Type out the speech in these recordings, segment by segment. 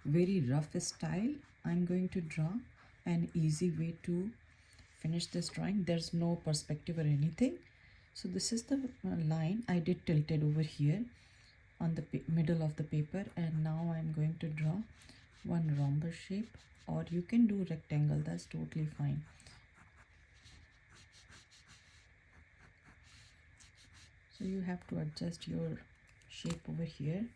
very rough style, I'm going to draw an easy way to finish this drawing. There's no perspective or anything. So this is the line I did tilted over here on the middle of the paper, and now I'm going to draw one rhombus shape, or you can do rectangle, that's totally fine. So you have to adjust your shape over here.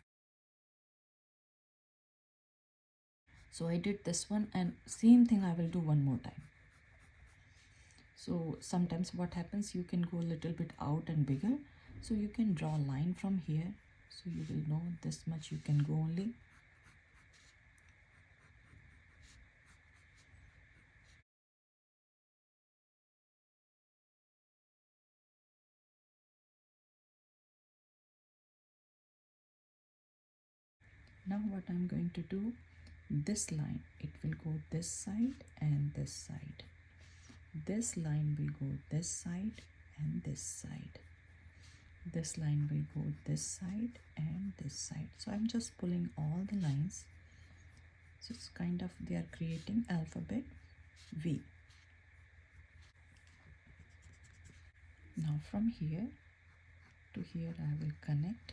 So I did this one, and same thing I will do one more time. So sometimes what happens, you can go a little bit out and bigger, so you can draw a line from here, so you will know this much you can go only. Now what I'm going to do, this line, it will go this side and this side. This line will go this side and this side. This line will go this side and this side. So I'm just pulling all the lines. So it's kind of, they are creating alphabet V. Now from here to here I will connect.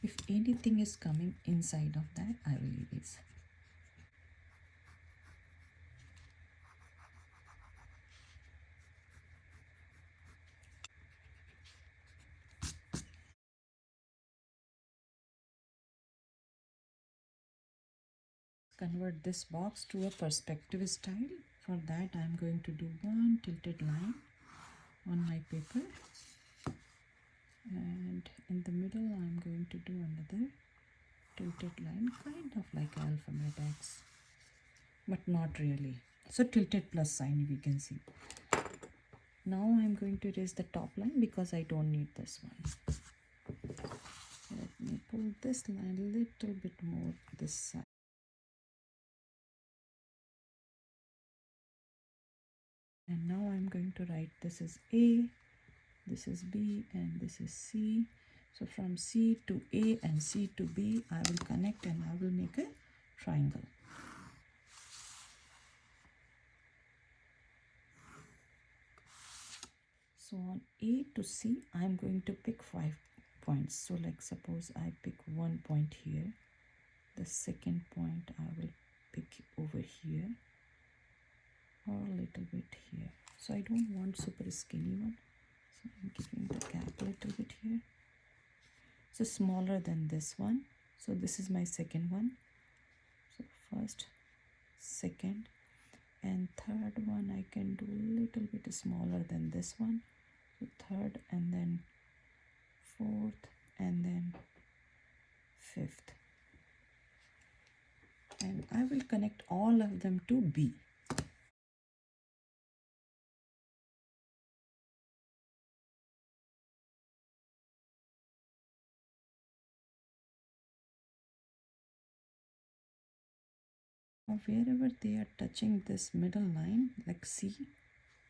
If anything is coming inside of that, I will erase. Convert this box to a perspective style. For that I am going to do one tilted line on my paper, and in the middle I am going to do another tilted line, kind of like alphabet X, but not really. So tilted plus sign, we can see. Now I am going to erase the top line because I don't need this one. Let me pull this line a little bit more this side. And now I'm going to write, this is A, this is B, and this is C. So from C to A and C to B, I will connect and I will make a triangle. So on A to C, I'm going to pick 5 points. So like suppose I pick 1 point here. The second point I will pick over here, or a little bit here. So I don't want super skinny one. So I'm giving the gap a little bit here. So smaller than this one. So this is my second one. So first, second, and third one I can do a little bit smaller than this one. So third, and then fourth, and then fifth. And I will connect all of them to B. Now wherever they are touching this middle line, like C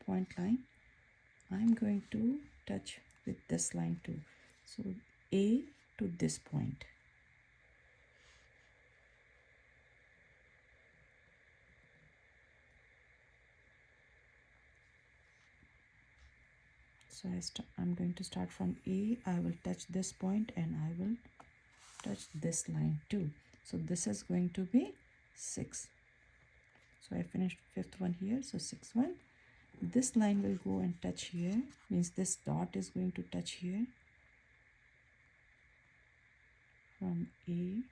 point line, I'm going to touch with this line too. So A to this point. So I'm going to start from A. I will touch this point and I will touch this line too. So this is going to be 6. So I finished 5th one here. So 6th one. This line will go and touch here. Means this dot is going to touch here. From A.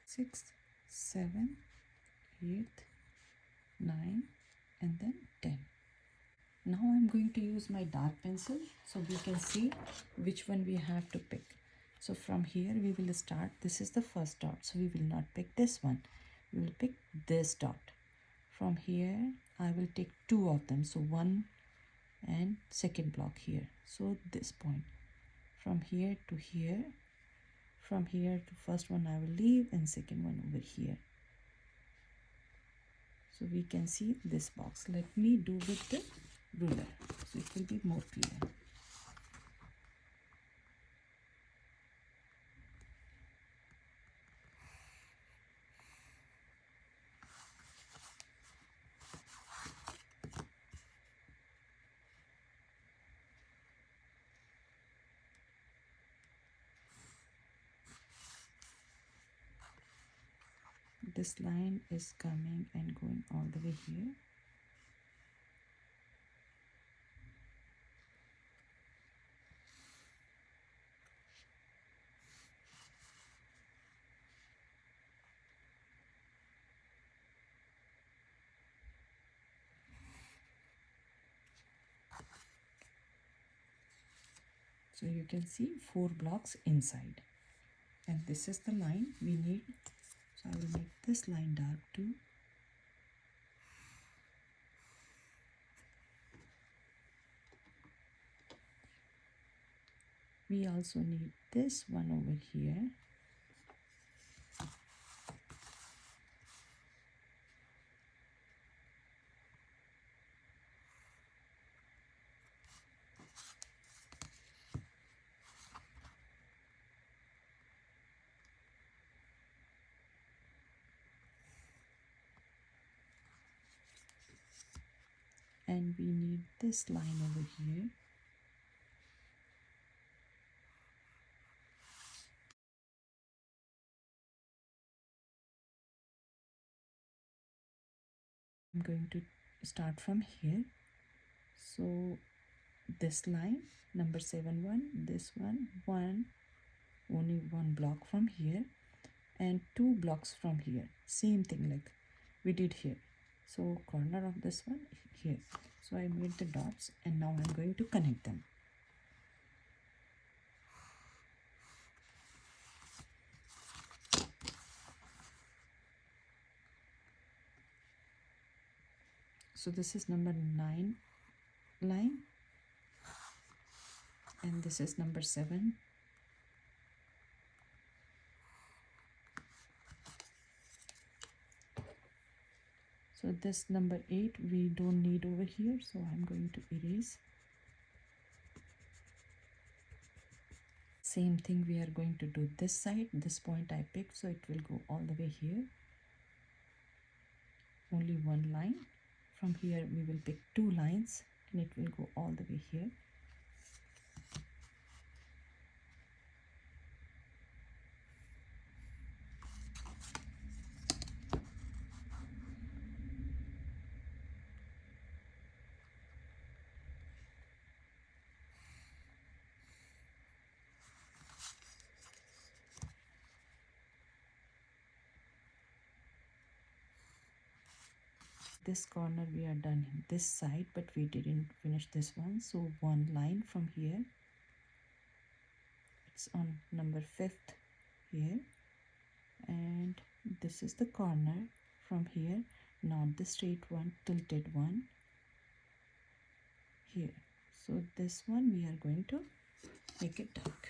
Sixth, 7th, 8th, 9, and then 10. Now I'm going to use my dark pencil so we can see which one we have to pick. So from here we will start. This is the first dot, so we will not pick this one. we will pick this dot. From here I will take two of them, so one and second block here, so this point. From here to here, from here to first one I will leave and second one over here. So we can see this box. Let me do with the ruler so it will be more clear. This line is coming and going all the way here. So you can see 4 blocks inside, and this is the line we need. So I will make this line dark too. We also need this one over here. And we need this line over here. I'm going to start from here. So this line, number 7 one, this one, only one block from here, and 2 blocks from here. Same thing like we did here. So corner of this one here. So I made the dots, and now I'm going to connect them. So this is number 9 line, and this is number 7. So this number 8 we don't need over here, so I'm going to erase. Same thing we are going to do this side. This point I picked, so it will go all the way here. Only one line. From here we will pick 2 lines, and it will go all the way here. This corner we are done in this side, but we didn't finish this one, so one line from here, it's on number 5th here, and this is the corner from here, not the straight one, tilted one here. So this one we are going to make it dark.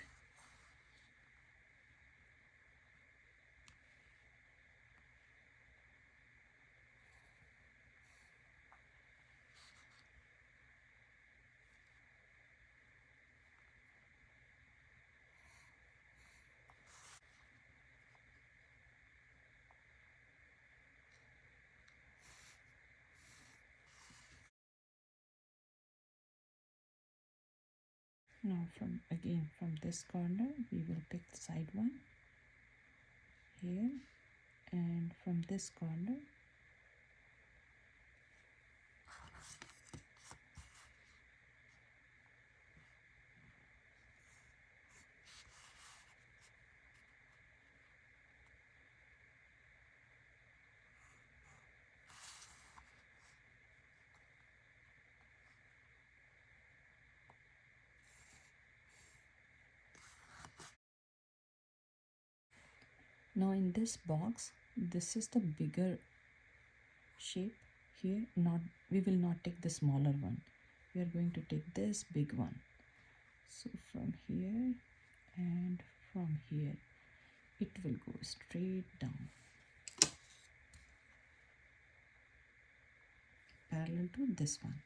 Now from this corner we will pick the side one here, and from this corner now in this box This is the bigger shape here. Not, we will not take the smaller one. We are going to take this big one. So from here and from here, it will go straight down, parallel to this one.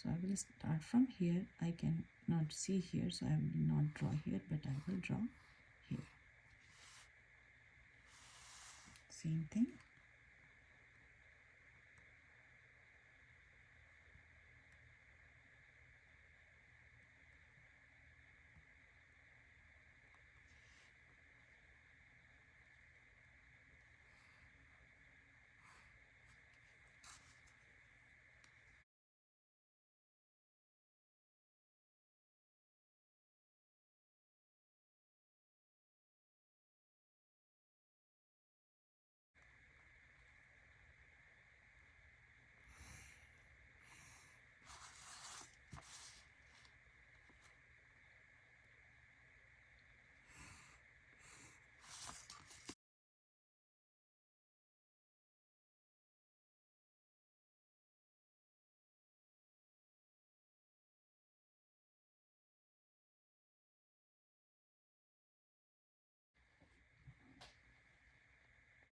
So I will start from here. I can not see here, so I will not draw here, but I will draw here. Same thing.